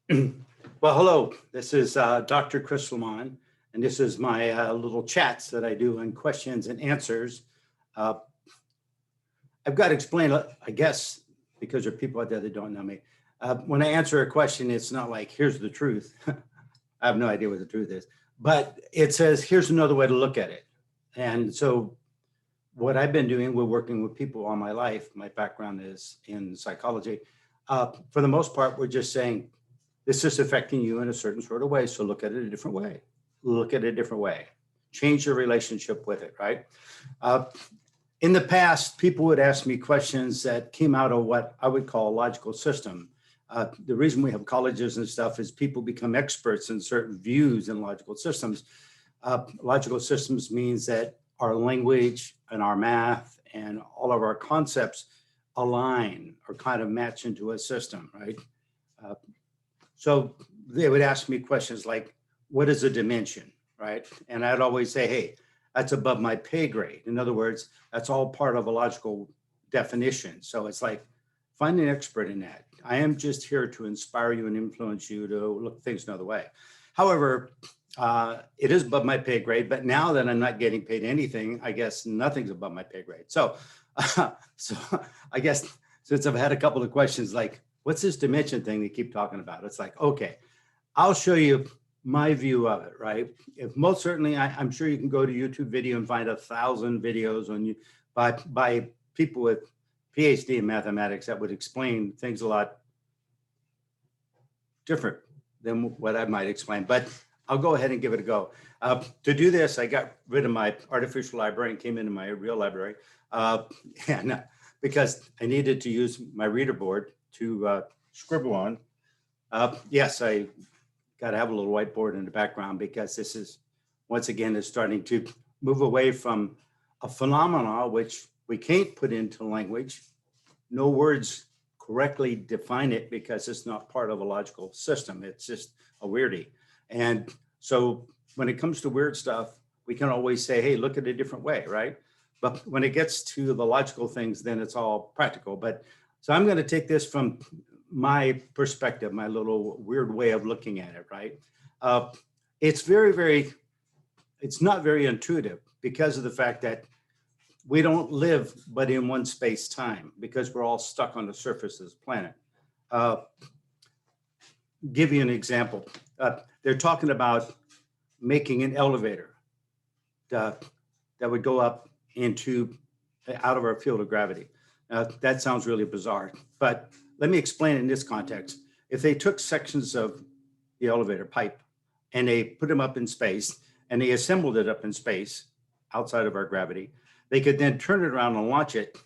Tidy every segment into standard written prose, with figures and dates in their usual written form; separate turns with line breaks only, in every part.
Well, hello, this is Dr. Chriss Lemmon, and this is my little chats that I do on questions and answers. Uh, I've got to explain, I guess, because there are people out there that don't know me. When I answer a question, it's not like, here's the truth. I have no idea what the truth is, but it says, here's another way to look at it. And so what I've been doing, we're working with people all my life. My background is in psychology. For the most part, we're just saying, this is affecting you in a certain sort of way. So look at it a different way. Look at it a different way. Change your relationship with it, right? In the past, people would ask me questions that came out of what I would call a logical system. The reason we have colleges and stuff is people become experts in certain views in logical systems. Logical systems means that our language and our math and all of our concepts align or kind of match into a system, right? So they would ask me questions like, what is a dimension, right? And I'd always say, hey, that's above my pay grade. In other words, that's all part of a logical definition. So it's like, find an expert in that. I am just here to inspire you and influence you to look at things another way. However, it is above my pay grade, but now that I'm not getting paid anything, I guess nothing's above my pay grade. So I guess since I've had a couple of questions like, what's this dimension thing they keep talking about? It's like, okay, I'll show you my view of it, right? If most certainly, I'm sure you can go to YouTube video and find 1,000 videos on you by people with PhD in mathematics that would explain things a lot different than what I might explain, but I'll go ahead and give it a go. To do this, I got rid of my artificial library and came into my real library. And because I needed to use my reader board to scribble on. Yes, I got to have a little whiteboard in the background because this is, once again, is starting to move away from a phenomena which we can't put into language. No words correctly define it because it's not part of a logical system. It's just a weirdie. And so when it comes to weird stuff, we can always say, hey, look at it a different way, right? But when it gets to the logical things, then it's all practical. But so I'm going to take this from my perspective, my little weird way of looking at it, right? It's it's not very intuitive because of the fact that we don't live but in one space time because we're all stuck on the surface of this planet. Give you an example. They're talking about making an elevator that would go up out of our field of gravity. That sounds really bizarre, but let me explain in this context. If they took sections of the elevator pipe and they put them up in space and they assembled it up in space outside of our gravity, they could then turn it around and launch it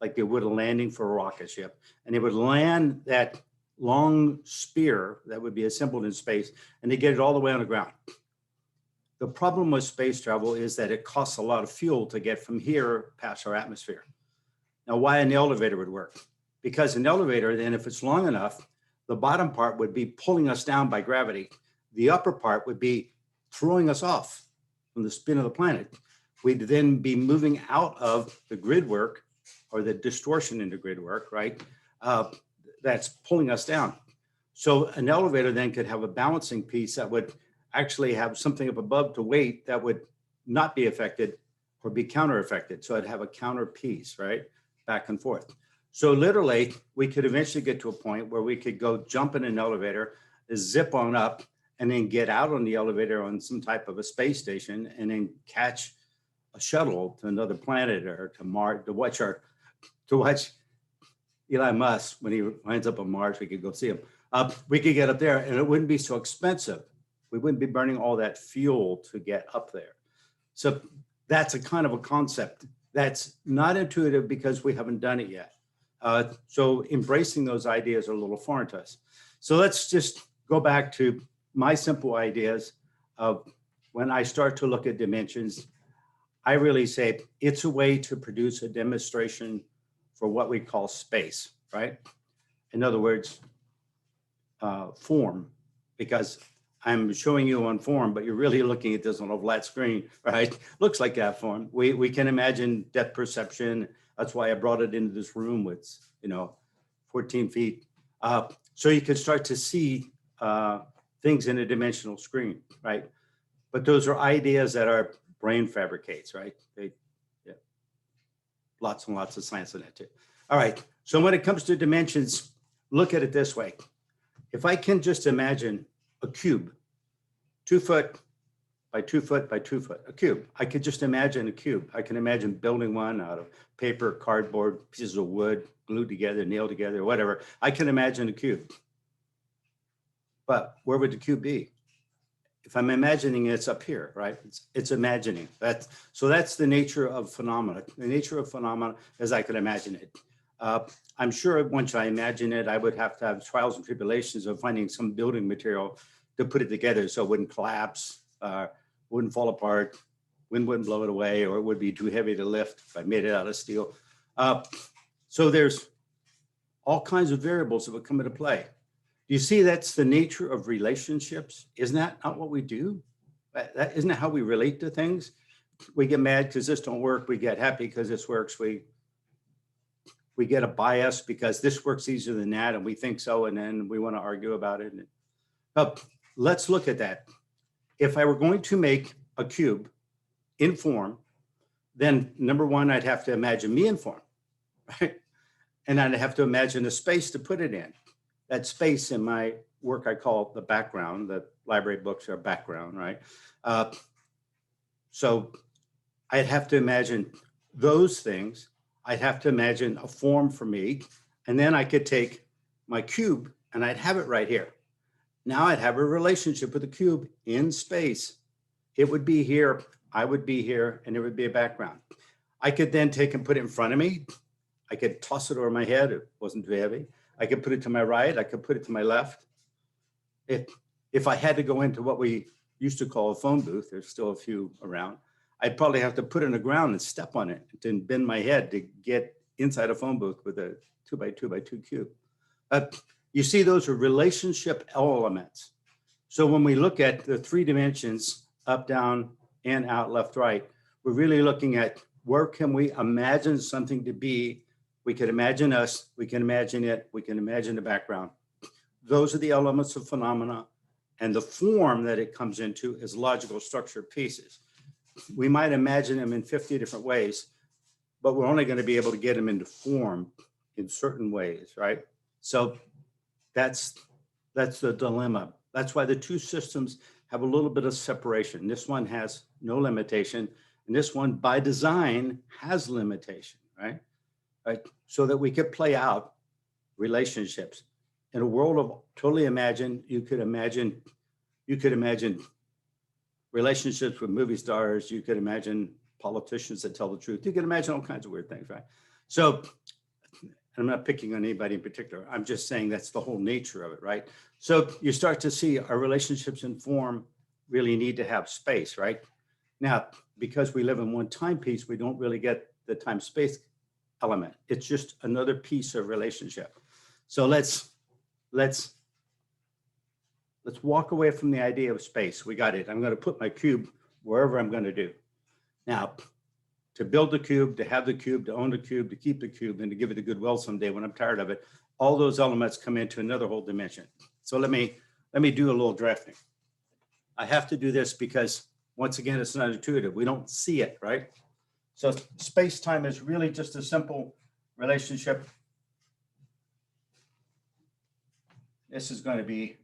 like they would a landing for a rocket ship. And they would land that long spear that would be assembled in space and they get it all the way on the ground. The problem with space travel is that it costs a lot of fuel to get from here past our atmosphere. Now, why an elevator would work? Because an elevator, then if it's long enough, the bottom part would be pulling us down by gravity. The upper part would be throwing us off from the spin of the planet. We'd then be moving out of the grid work or the distortion in the grid work, right? That's pulling us down. So an elevator then could have a balancing piece that would actually have something up above to weight that would not be affected or be counter affected. So it'd have a counter piece, right? Back and forth. So literally, we could eventually get to a point where we could go jump in an elevator, zip on up, and then get out on the elevator on some type of a space station, and then catch a shuttle to another planet or to Mars to watch Elon Musk when he winds up on Mars. We could go see him. We could get up there, and it wouldn't be so expensive. We wouldn't be burning all that fuel to get up there. So that's a kind of a concept that's not intuitive because we haven't done it yet. So embracing those ideas are a little foreign to us. So let's just go back to my simple ideas of when I start to look at dimensions. I really say it's a way to produce a demonstration for what we call space, right? In other words, form, because I'm showing you on form, but you're really looking at this on a flat screen, right? Looks like that form. We can imagine depth perception. That's why I brought it into this room with, 14 feet. So you can start to see things in a dimensional screen, right? But those are ideas that our brain fabricates, right? Yeah, lots and lots of science in that too. All right, so when it comes to dimensions, look at it this way. If I can just imagine a cube, 2 foot by 2 foot by 2 foot, a cube. I could just imagine a cube. I can imagine building one out of paper, cardboard, pieces of wood, glued together, nailed together, whatever. I can imagine a cube. But where would the cube be? If I'm imagining it's up here, right? It's imagining. So that's the nature of phenomena. The nature of phenomena as I could imagine it. I'm sure once I imagine it, I would have to have trials and tribulations of finding some building material to put it together so it wouldn't collapse, wouldn't fall apart, wind wouldn't blow it away, or it would be too heavy to lift if I made it out of steel. So there's all kinds of variables that would come into play. Do you see that's the nature of relationships? Isn't that not what we do? Isn't that how we relate to things? We get mad because this don't work. We get happy because this works. We get a bias because this works easier than that, and we think so, and then we want to argue about it. Let's look at that. If I were going to make a cube in form, then number one, I'd have to imagine me in form, right? And I'd have to imagine a space to put it in. That space in my work I call the background. The library books are background, right? So I'd have to imagine those things. I'd have to imagine a form for me. And then I could take my cube and I'd have it right here. Now I'd have a relationship with the cube in space. It would be here, I would be here, and there would be a background. I could then take and put it in front of me. I could toss it over my head. It wasn't too heavy. I could put it to my right. I could put it to my left. If I had to go into what we used to call a phone booth, there's still a few around, I'd probably have to put it on the ground and step on it and bend my head to get inside a phone booth with a 2 by 2 by 2 cube. You see, those are relationship elements. So when we look at the 3 dimensions, up, down, in, out, left, right, we're really looking at where can we imagine something to be. We can imagine us, we can imagine it, we can imagine the background. Those are the elements of phenomena, and the form that it comes into is logical structure pieces. We might imagine them in 50 different ways, but we're only going to be able to get them into form in certain ways, right? So that's the dilemma. That's why the 2 systems have a little bit of separation. This one has no limitation, and this one by design has limitation, right? Right? So that we could play out relationships. In a world of totally imagined, you could imagine relationships with movie stars. You could imagine politicians that tell the truth. You could imagine all kinds of weird things, right? So I'm not picking on anybody in particular. I'm just saying that's the whole nature of it, right? So you start to see our relationships in form really need to have space, right? Now, because we live in one timepiece, we don't really get the time-space element. It's just another piece of relationship. So let's walk away from the idea of space. We got it. I'm going to put my cube wherever I'm going to do. Now, to build the cube, to have the cube, to own the cube, to keep the cube, and to give it a goodwill someday when I'm tired of it, all those elements come into another whole dimension. So let me do a little drafting. I have to do this because, once again, it's not intuitive. We don't see it, right? So space-time is really just a simple relationship. This is going to be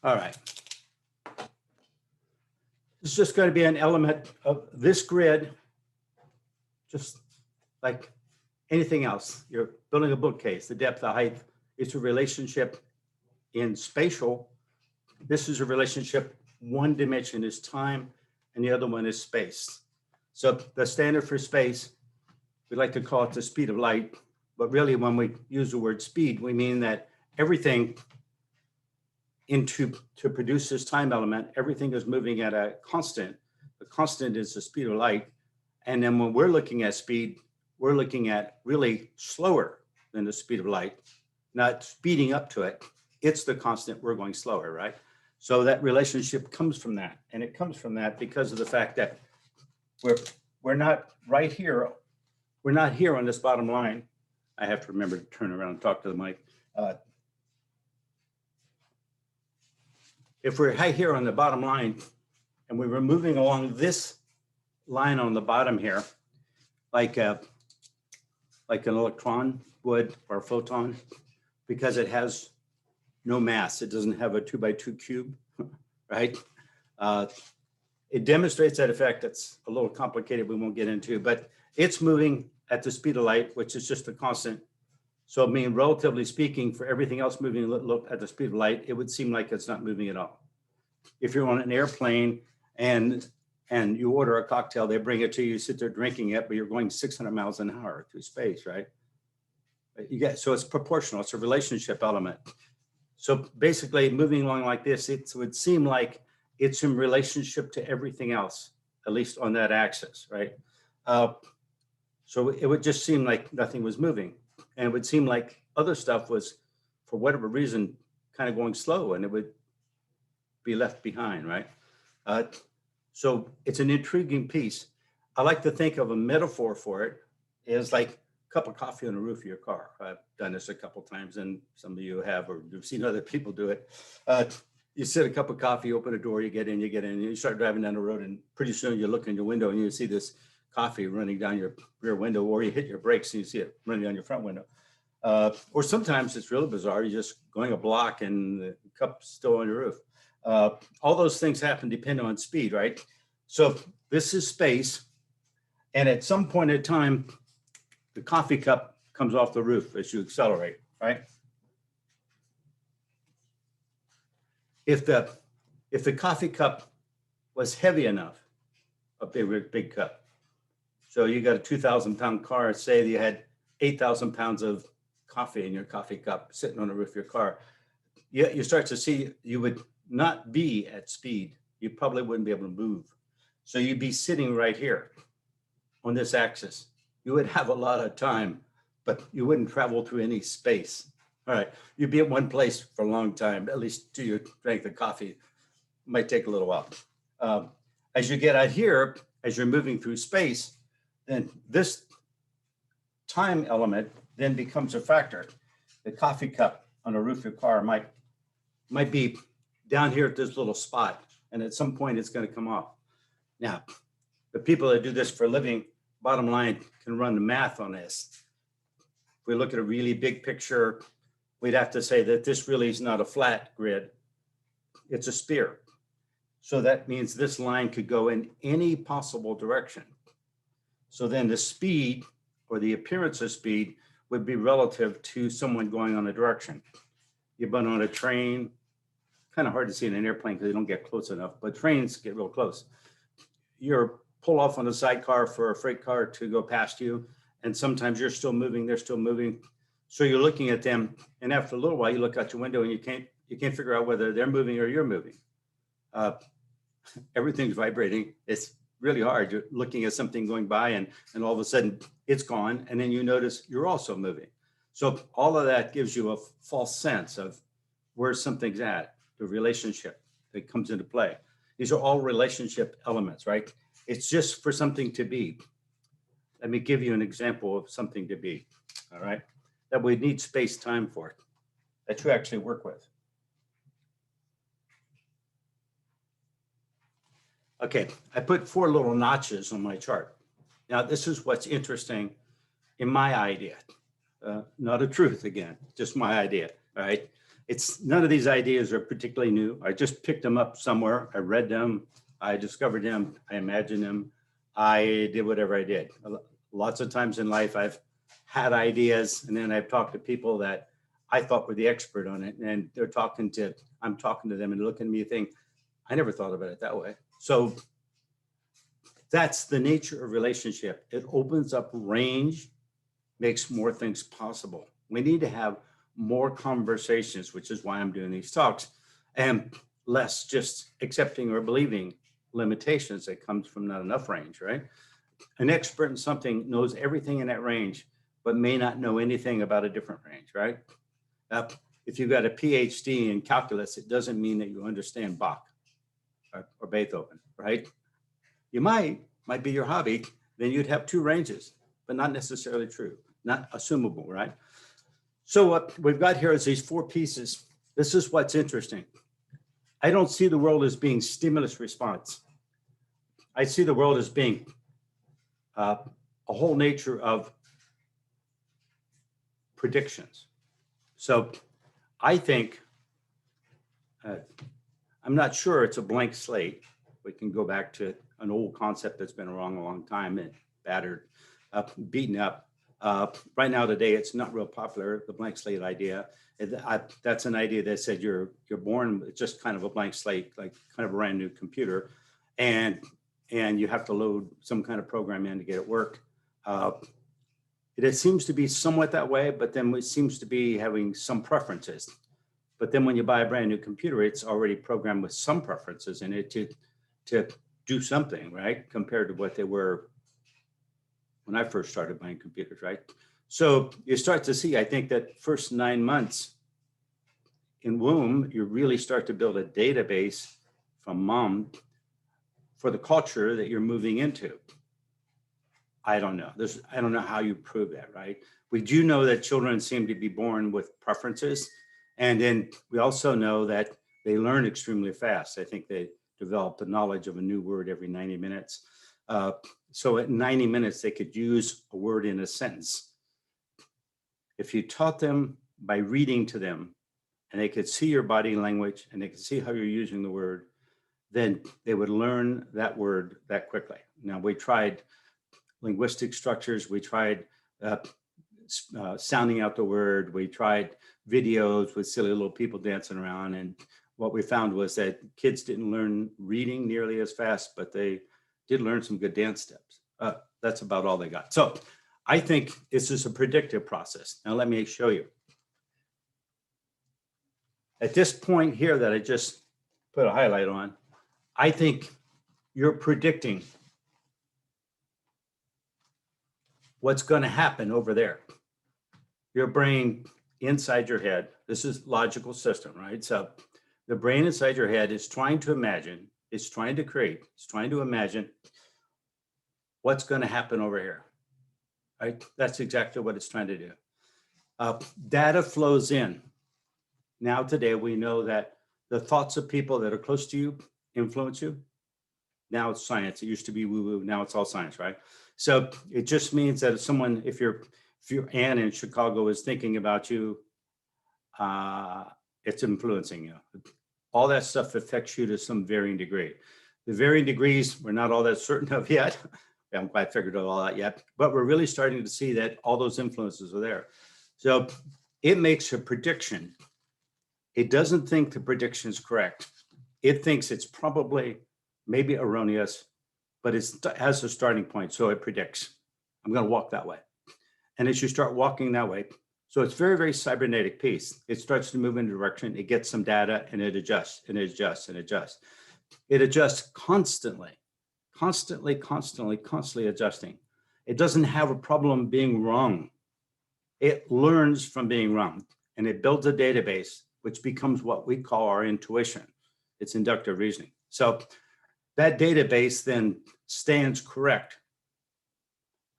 all right. It's just going to be an element of this grid, just like anything else. You're building a bookcase, the depth, the height. It's a relationship in spatial. This is a relationship. One dimension is time, and the other one is space. So the standard for space, we like to call it the speed of light. But really, when we use the word speed, we mean that everything to produce this time element, everything is moving at a constant. The constant is the speed of light. And then when we're looking at speed, we're looking at really slower than the speed of light, not speeding up to it. It's the constant, we're going slower, right? So that relationship comes from that. And it comes from that because of the fact that we're not right here. We're not here on this bottom line. I have to remember to turn around and talk to the mic. If we're right here on the bottom line and we were moving along this line on the bottom here, like an electron would or a photon, because it has no mass. It doesn't have a 2x2 cube, right? It demonstrates that effect. That's a little complicated. We won't get into, but it's moving at the speed of light, which is just a constant. So, I mean, relatively speaking, for everything else moving at the speed of light, it would seem like it's not moving at all. If you're on an airplane and you order a cocktail, they bring it to you, you sit there drinking it, but you're going 600 miles an hour through space, right? So it's proportional. It's a relationship element. So basically, moving along like this, it would seem like it's in relationship to everything else, at least on that axis, right? So it would just seem like nothing was moving. And it would seem like other stuff was, for whatever reason, kind of going slow, and it would be left behind, right? So it's an intriguing piece. I like to think of a metaphor for it as like a cup of coffee on the roof of your car. I've done this a couple of times, and some of you have, or you've seen other people do it. You sit a cup of coffee, open a door, you get in, and you start driving down the road, and pretty soon you look in your window and you see this coffee running down your rear window, or you hit your brakes and you see it running down your front window. Or sometimes it's really bizarre. You're just going a block and the cup's still on your roof. All those things happen depending on speed, right? So this is space. And at some point in time, the coffee cup comes off the roof as you accelerate, right? If the coffee cup was heavy enough, a big cup, so you got a 2,000-pound car, say you had 8,000 pounds of coffee in your coffee cup sitting on the roof of your car, you start to see you would not be at speed. You probably wouldn't be able to move. So you'd be sitting right here on this axis. You would have a lot of time, but you wouldn't travel through any space. All right, you'd be at one place for a long time, at least till you drank the coffee. It might take a little while. As you get out here, as you're moving through space, then this time element then becomes a factor. The coffee cup on the roof of your car might be down here at this little spot, and at some point it's going to come off. Now, the people that do this for a living, bottom line, can run the math on this. If we look at a really big picture, we'd have to say that this really is not a flat grid. It's a sphere. So that means this line could go in any possible direction. So then the speed, or the appearance of speed, would be relative to someone going on a direction. You've been on a train, kind of hard to see in an airplane because they don't get close enough, but trains get real close. You're pull off on a sidecar for a freight car to go past you, and sometimes you're still moving, they're still moving. So you're looking at them, and after a little while, you look out your window and you can't figure out whether they're moving or you're moving. Everything's vibrating. It's really hard. You're looking at something going by, and all of a sudden it's gone, and then you notice you're also moving. So all of that gives you a false sense of where something's at, the relationship that comes into play. These are all relationship elements, right? It's just for something to be. Let me give you an example of something to be, all right? That we need space-time for, that you actually work with. Okay, I put 4 little notches on my chart. Now, this is what's interesting in my idea. Not a truth, again, just my idea, all right? None of these ideas are particularly new. I just picked them up somewhere. I read them. I discovered them. I imagined them. I did whatever I did. Lots of times in life, I've had ideas, and then I've talked to people that I thought were the expert on it, and I'm talking to them and looking at me and think, I never thought about it that way. So that's the nature of relationship. It opens up range, makes more things possible. We need to have more conversations, which is why I'm doing these talks, and less just accepting or believing limitations that comes from not enough range, right? An expert in something knows everything in that range, but may not know anything about a different range, right? If you've got a PhD in calculus, it doesn't mean that you understand Bach or Beethoven, right? You might be your hobby. then you'd have two ranges, but not necessarily true, not assumable, right? So what we've got here is these four pieces. This is what's interesting. I don't see the world as being stimulus response. I see the world as being a whole nature of predictions. So I think, I'm not sure it's a blank slate. We can go back to an old concept that's been around a long time and battered, beaten up. Right now today, it's not real popular, the blank slate idea. That's an idea that said you're born with just kind of a blank slate, like kind of a brand new computer, and you have to load some kind of program in to get it work. It seems to be somewhat that way, but then it seems to be having some preferences. But then when you buy a brand new computer, it's already programmed with some preferences in it to do something, right? Compared to what they were when I first started buying computers, right? So you start to see, I think that first 9 months in womb, you really start to build a database from mom for the culture that you're moving into. I don't know. I don't know how you prove that, right? We do know that children seem to be born with preferences. And then we also know that they learn extremely fast. I think they develop the knowledge of a new word every 90 minutes. So at 90 minutes, they could use a word in a sentence. If you taught them by reading to them, and they could see your body language and they could see how you're using the word, then they would learn that word that quickly. Now, we tried linguistic structures, we tried sounding out the word, we tried videos with silly little people dancing around, and what we found was that kids didn't learn reading nearly as fast, but they did learn some good dance steps. That's about all they got. So I think this is a predictive process. Now let me show you. At this point here that I just put a highlight on, I think you're predicting what's going to happen over there. Your brain inside your head, this is logical system, right? So the brain inside your head is trying to imagine, it's trying to create, it's trying to imagine what's going to happen over here, right? That's exactly what it's trying to do. Data flows in. Now today we know that the thoughts of people that are close to you influence you. Now it's science. It used to be woo-woo. Now it's all science, right? So it just means that if someone, if your Ann in Chicago is thinking about you, it's influencing you. All that stuff affects you to some varying degree. The varying degrees we're not all that certain of yet. We haven't quite figured out all that yet, but we're really starting to see that all those influences are there. So it makes a prediction. It doesn't think the prediction is correct. It thinks it's probably maybe erroneous, but it has a starting point. So it predicts, I'm going to walk that way. And as you start walking that way, so it's very, very cybernetic piece. It starts to move in a direction, it gets some data, and it adjusts, and it adjusts, and adjusts. It adjusts constantly adjusting. It doesn't have a problem being wrong. It learns from being wrong, and it builds a database, which becomes what we call our intuition. It's inductive reasoning. So that database then stands correct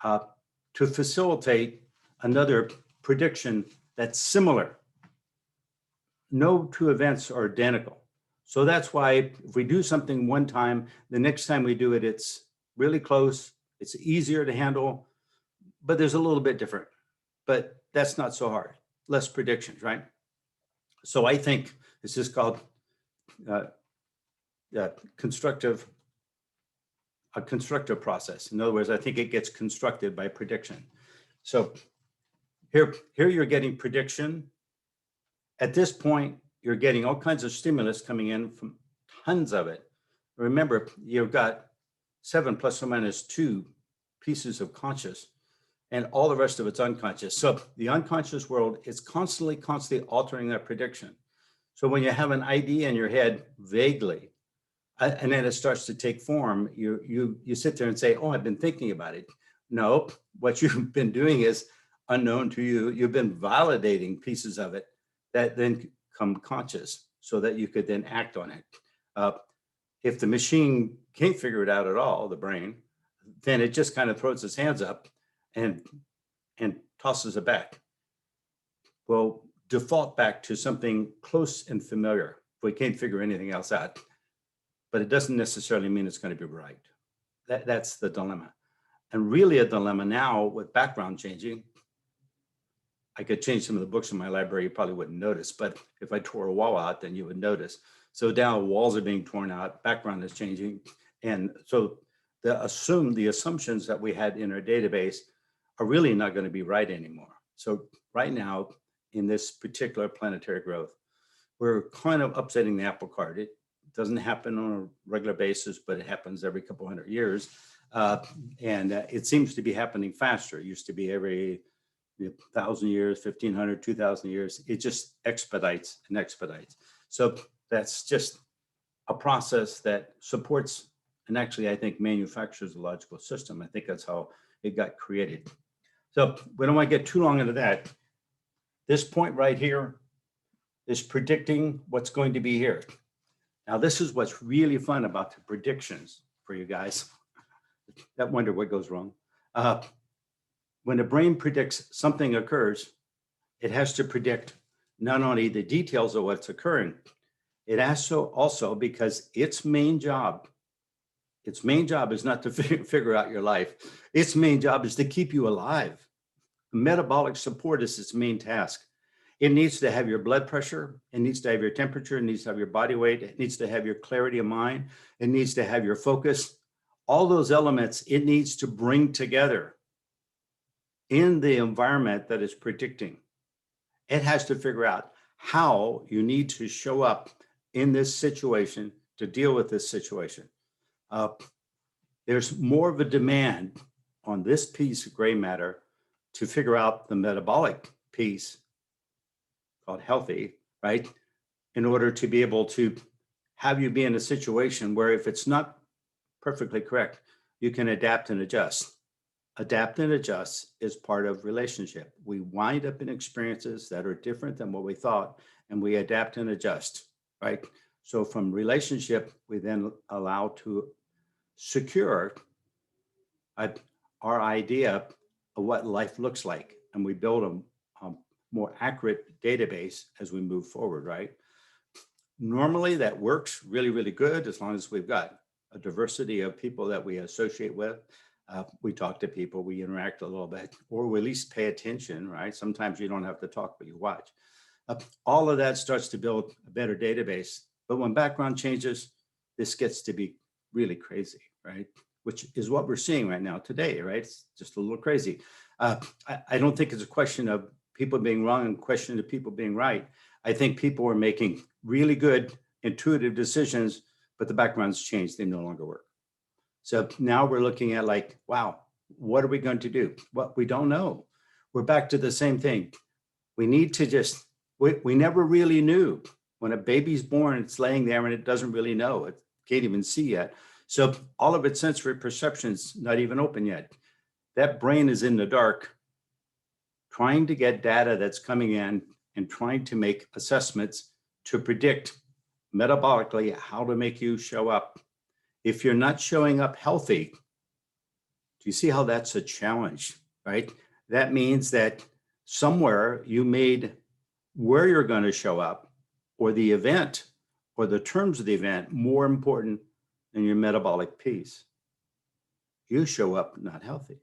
to facilitate another prediction that's similar. No two events are identical. So that's why if we do something one time, the next time we do it, it's really close, it's easier to handle, but there's a little bit different. But that's not so hard. Less predictions, right? So I think this is called a constructive process. In other words, I think it gets constructed by prediction. So here you're getting prediction. At this point, you're getting all kinds of stimulus coming in from tons of it. Remember, you've got 7 plus or minus 2 pieces of conscious, and all the rest of it's unconscious. So the unconscious world is constantly altering that prediction. So when you have an idea in your head vaguely, and then it starts to take form, you sit there and say, oh, I've been thinking about it. No, what you've been doing is unknown to you. You've been validating pieces of it that then come conscious so that you could then act on it. If the machine can't figure it out at all, the brain, then it just kind of throws its hands up and tosses it back. We'll default back to something close and familiar if we can't figure anything else out. But it doesn't necessarily mean it's going to be right. That's the dilemma. And really a dilemma now with background changing. I could change some of the books in my library, you probably wouldn't notice, but if I tore a wall out, then you would notice. So now walls are being torn out, background is changing. And so the assumptions that we had in our database are really not going to be right anymore. So right now, in this particular planetary growth, we're kind of upsetting the apple cart. It doesn't happen on a regular basis, but it happens every couple hundred years. And it seems to be happening faster. It used to be every 1,000 years, 1,500, 2,000 years. It just expedites and expedites. So that's just a process that supports and actually, I think, manufactures the logical system. I think that's how it got created. So we don't want to get too long into that. This point right here is predicting what's going to be here. Now, this is what's really fun about the predictions for you guys that wonder what goes wrong. When the brain predicts something occurs, it has to predict not only the details of what's occurring, it has to also, because its main job is not to figure out your life. Its main job is to keep you alive. Metabolic support is its main task. It needs to have your blood pressure. It needs to have your temperature. It needs to have your body weight. It needs to have your clarity of mind. It needs to have your focus. All those elements it needs to bring together in the environment that it's predicting. It has to figure out how you need to show up in this situation to deal with this situation. There's more of a demand on this piece of gray matter to figure out the metabolic piece called healthy, right? In order to be able to have you be in a situation where if it's not perfectly correct, you can adapt and adjust. Adapt and adjust is part of relationship. We wind up in experiences that are different than what we thought, and we adapt and adjust, right? So from relationship, we then allow to secure our idea of what life looks like, and we build a more accurate database as we move forward, right? Normally that works really, really good as long as we've got a diversity of people that we associate with. We talk to people, we interact a little bit, or we at least pay attention, right? Sometimes you don't have to talk, but you watch. All of that starts to build a better database. But when background changes, this gets to be really crazy, right? Which is what we're seeing right now today, right? It's just a little crazy. I don't think it's a question of people being wrong and a question of people being right. I think people are making really good intuitive decisions, but the background's changed, they no longer work. So now we're looking at like, wow, what are we going to do? Well, we don't know. We're back to the same thing. We need to just, we never really knew. When a baby's born, it's laying there and it doesn't really know. It can't even see yet. So all of its sensory perception's not even open yet. That brain is in the dark, trying to get data that's coming in and trying to make assessments to predict metabolically how to make you show up. If you're not showing up healthy, do you see how that's a challenge, right? That means that somewhere you made where you're going to show up or the event or the terms of the event more important than your metabolic piece. You show up not healthy,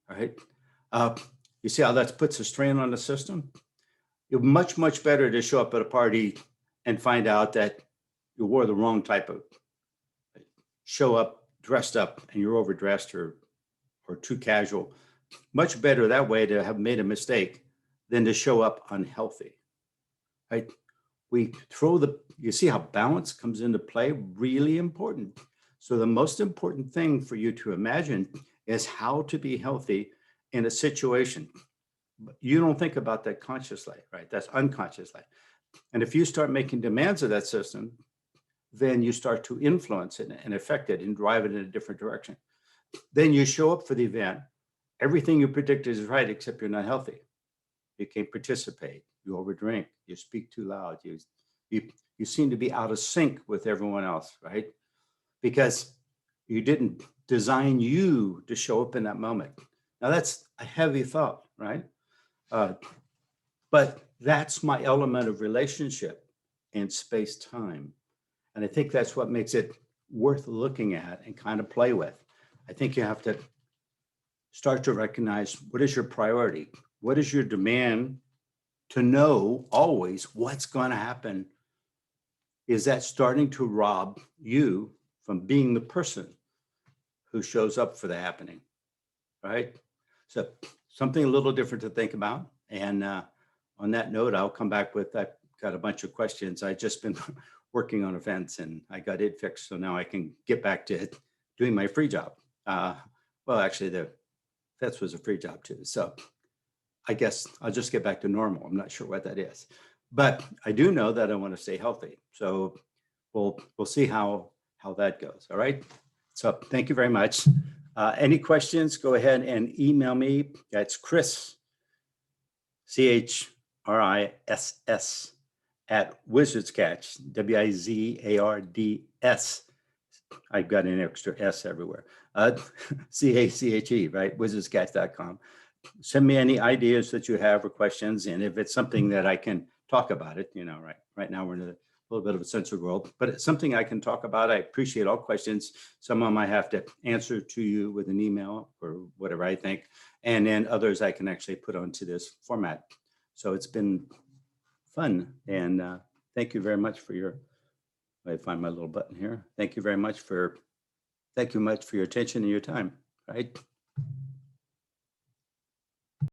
right? You see how that puts a strain on the system? It's much, much better to show up at a party and find out that you wore the wrong type of, show up dressed up and you're overdressed or too casual. Much better that way to have made a mistake than to show up unhealthy, right? We throw you see how balance comes into play, really important. So the most important thing for you to imagine is how to be healthy in a situation. You don't think about that consciously, right? That's unconsciously. And if you start making demands of that system, then you start to influence it and affect it and drive it in a different direction. Then you show up for the event. Everything you predicted is right, except you're not healthy. You can't participate. You overdrink. You speak too loud. You seem to be out of sync with everyone else, right? Because you didn't design you to show up in that moment. Now that's a heavy thought, right? But that's my element of relationship and space-time. And I think that's what makes it worth looking at and kind of play with. I think you have to start to recognize, what is your priority? What is your demand to know always what's going to happen? Is that starting to rob you from being the person who shows up for the happening, right? So something a little different to think about. And on that note, I'll come back with, I've got a bunch of questions. I just been working on events and I got it fixed. So now I can get back to doing my free job. Well, actually the vets was a free job too. So I guess I'll just get back to normal. I'm not sure what that is, but I do know that I want to stay healthy. So we'll see how that goes. All right. So thank you very much. Any questions, go ahead and email me. That's Chriss, CHRISS at Wizardscatch, WIZARDS. I've got an extra S everywhere. CACHE, right? Wizardscatch.com. Send me any ideas that you have or questions. And if it's something that I can talk about it, right now we're in a little bit of a censored world, but it's something I can talk about. I appreciate all questions. Some of them I have to answer to you with an email or whatever I think. And then others I can actually put onto this format. So it's been fun. And thank you very much for your, I find my little button here. Thank you very much for your attention and your time, right?